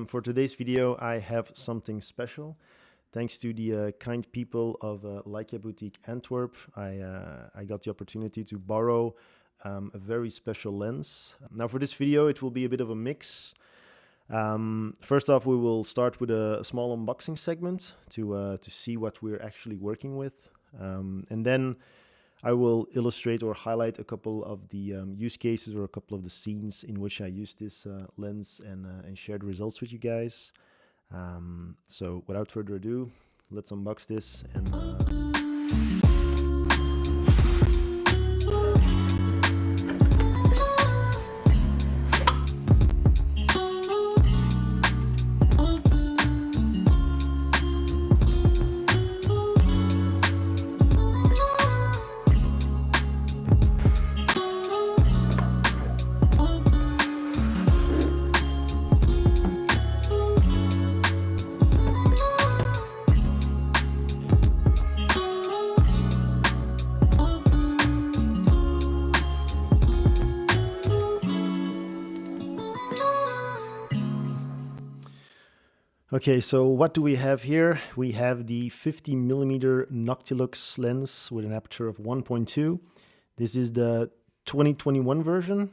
For today's video, I have something special. Thanks to the kind people of Leica Boutique Antwerp, I got the opportunity to borrow a very special lens. Now for this video, it will be a bit of a mix. First off, we will start with a small unboxing segment to see what we're actually working with. And then I will illustrate or highlight a couple of the use cases or a couple of the scenes in which I use this lens and share the results with you guys. So without further ado, let's unbox this and Okay, so what do we have here? We have the 50mm Noctilux lens with an aperture of 1.2. This is the 2021 version,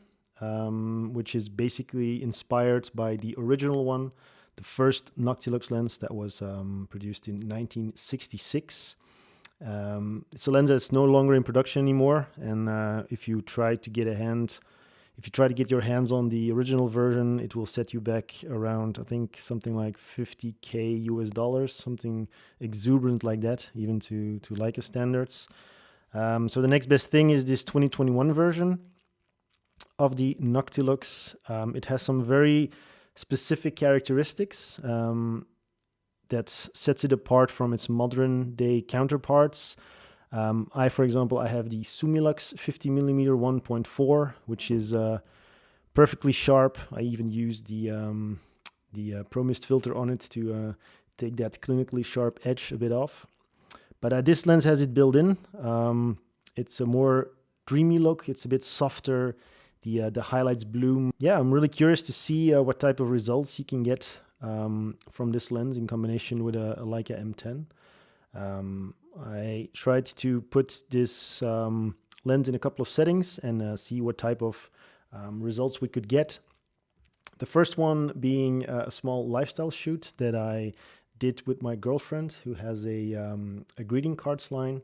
which is basically inspired by the original one, the first Noctilux lens that was produced in 1966. It's a lens that's no longer in production anymore, and if you try to get your hands on the original version, it will set you back around, I think, something like $50K US, something exuberant like that, even to Leica standards. So the next best thing is this 2021 version of the Noctilux. It has some very specific characteristics that sets it apart from its modern day counterparts. For example, I have the Sumilux 50mm 1.4, which is perfectly sharp. I even used the Pro Mist filter on it to take that clinically sharp edge a bit off. But this lens has it built in. It's a more dreamy look. It's a bit softer. The highlights bloom. Yeah, I'm really curious to see what type of results you can get from this lens in combination with a Leica M10. I tried to put this lens in a couple of settings and see what type of results we could get. The first one being a small lifestyle shoot that I did with my girlfriend, who has a greeting cards line.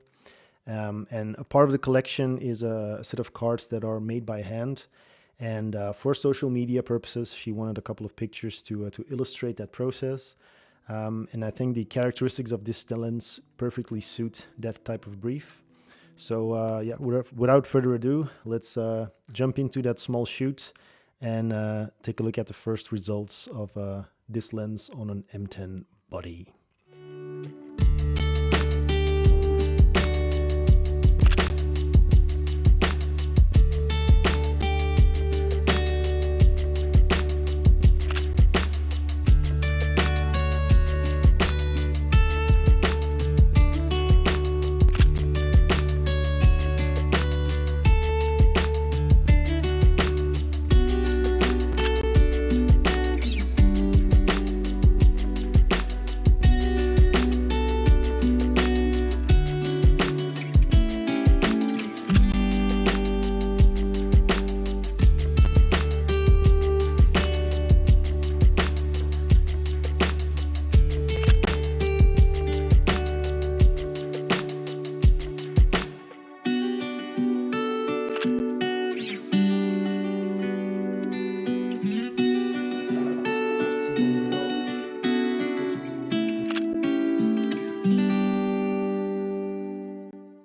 And a part of the collection is a set of cards that are made by hand. And for social media purposes, she wanted a couple of pictures to illustrate that process. And I think the characteristics of this lens perfectly suit that type of brief. So yeah, without further ado, let's jump into that small shoot and take a look at the first results of this lens on an M10 body.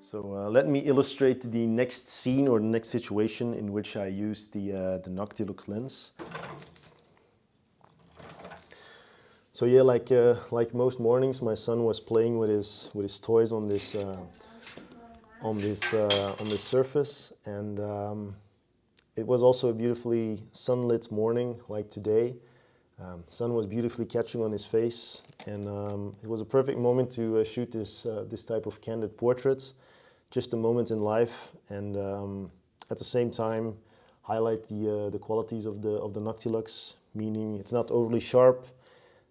So let me illustrate the next scene or the next situation in which I used the Noctilux lens. So yeah, like most mornings, my son was playing with his toys on this surface, and it was also a beautifully sunlit morning like today. Sun was beautifully catching on his face, and it was a perfect moment to shoot this type of candid portraits. Just a moment in life, and at the same time highlight the qualities of the Noctilux, meaning it's not overly sharp,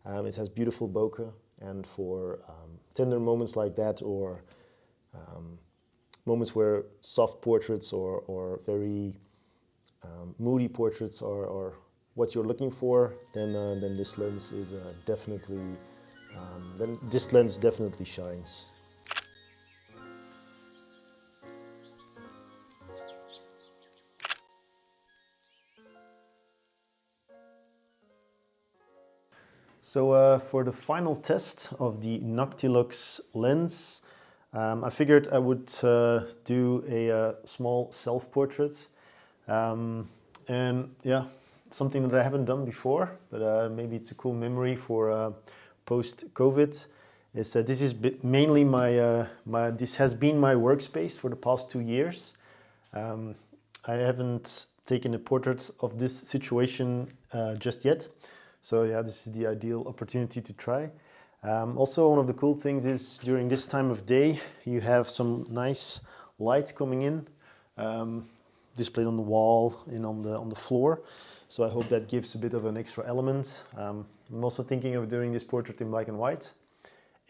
it has beautiful bokeh, and for tender moments like that, or moments where soft portraits or very moody portraits are what you're looking for, then this lens is definitely then this lens definitely shines. So for the final test of the Noctilux lens, I figured I would do a small self-portrait. And yeah, something that I haven't done before, but maybe it's a cool memory for post-COVID. Is this is mainly this has been my workspace for the past 2 years. I haven't taken a portrait of this situation just yet. So yeah, this is the ideal opportunity to try. Also, one of the cool things is during this time of day, you have some nice light coming in, displayed on the wall and on the floor. So I hope that gives a bit of an extra element. I'm also thinking of doing this portrait in black and white.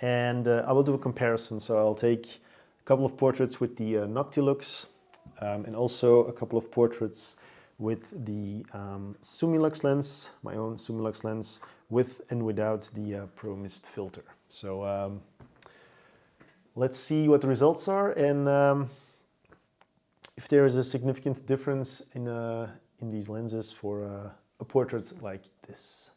And I will do a comparison. So I'll take a couple of portraits with the Noctilux and also a couple of portraits with the Sumilux lens, my own Sumilux lens, with and without the Pro Mist filter. So let's see what the results are, and if there is a significant difference in these lenses for a portrait like this.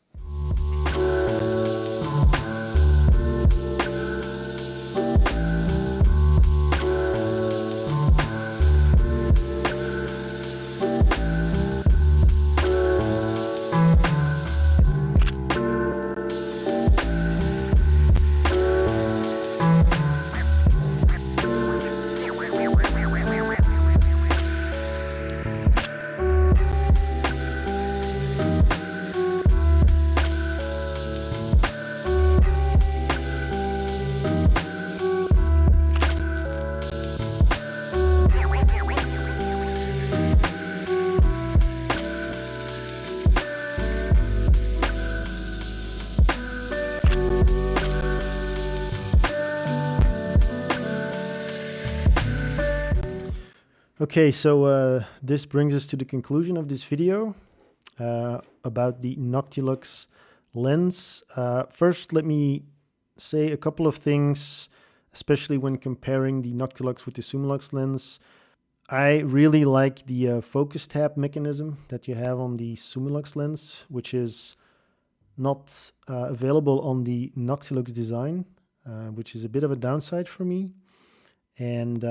Okay, so this brings us to the conclusion of this video about the Noctilux lens. First, let me say a couple of things, especially when comparing the Noctilux with the Sumilux lens. I really like the focus tab mechanism that you have on the Sumilux lens, which is not available on the Noctilux design, which is a bit of a downside for me. And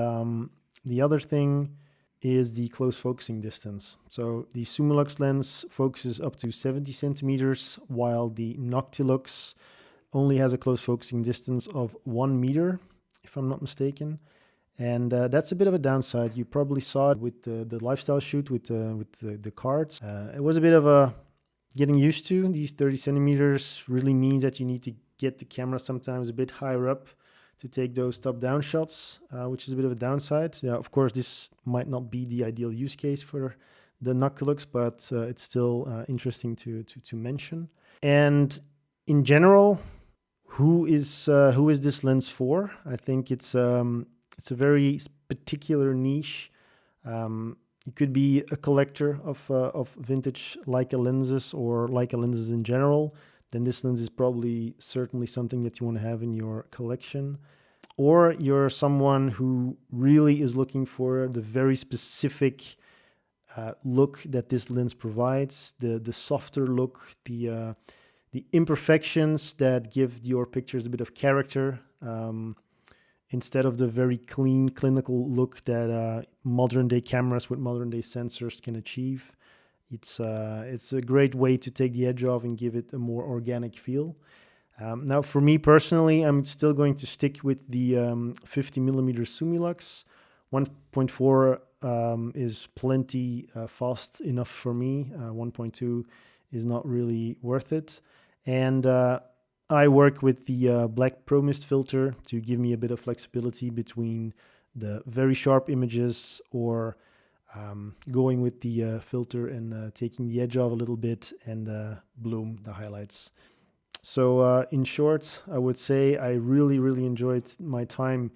the other thing is the close focusing distance. So the Sumilux lens focuses up to 70 centimeters, while the Noctilux only has a close focusing distance of 1 meter, if I'm not mistaken. And that's a bit of a downside. You probably saw it with the lifestyle shoot with the cards. It was a bit of a getting used to. These 30 centimeters really means that you need to get the camera sometimes a bit higher up to take those top-down shots, which is a bit of a downside. Yeah, of course, this might not be the ideal use case for the Noctilux, but it's still interesting to mention. And in general, who is this lens for? I think it's a very particular niche. You could be a collector of vintage Leica lenses or Leica lenses in general. Then this lens is probably certainly something that you want to have in your collection. Or you're someone who really is looking for the very specific look that this lens provides, the softer look, the imperfections that give your pictures a bit of character, instead of the very clean, clinical look that modern day cameras with modern day sensors can achieve. It's a great way to take the edge off and give it a more organic feel. Now, for me personally, I'm still going to stick with the 50mm Sumilux. 1.4 is plenty fast enough for me. 1.2 is not really worth it. And I work with the black Pro Mist filter to give me a bit of flexibility between the very sharp images or going with the filter and taking the edge off a little bit, and bloom, the highlights. So in short, I would say I really enjoyed my time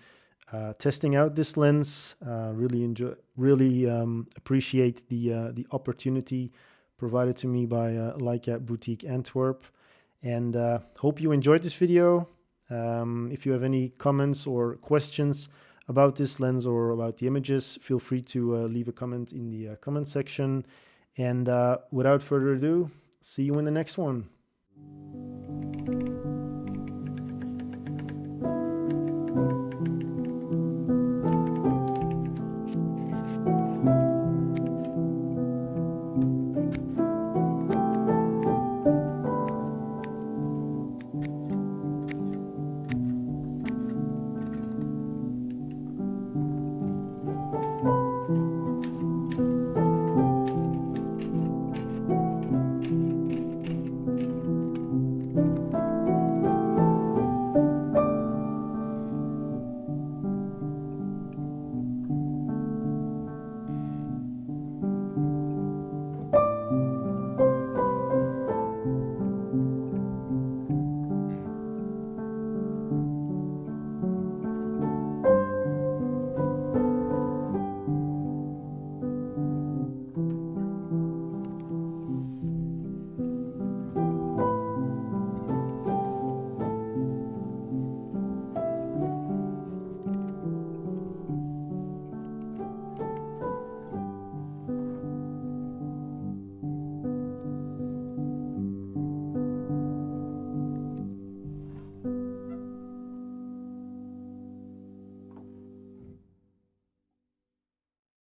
testing out this lens. Really appreciate the opportunity provided to me by Leica Boutique Antwerp, and hope you enjoyed this video. If you have any comments or questions about this lens or about the images, feel free to leave a comment in the comment section. And without further ado, see you in the next one.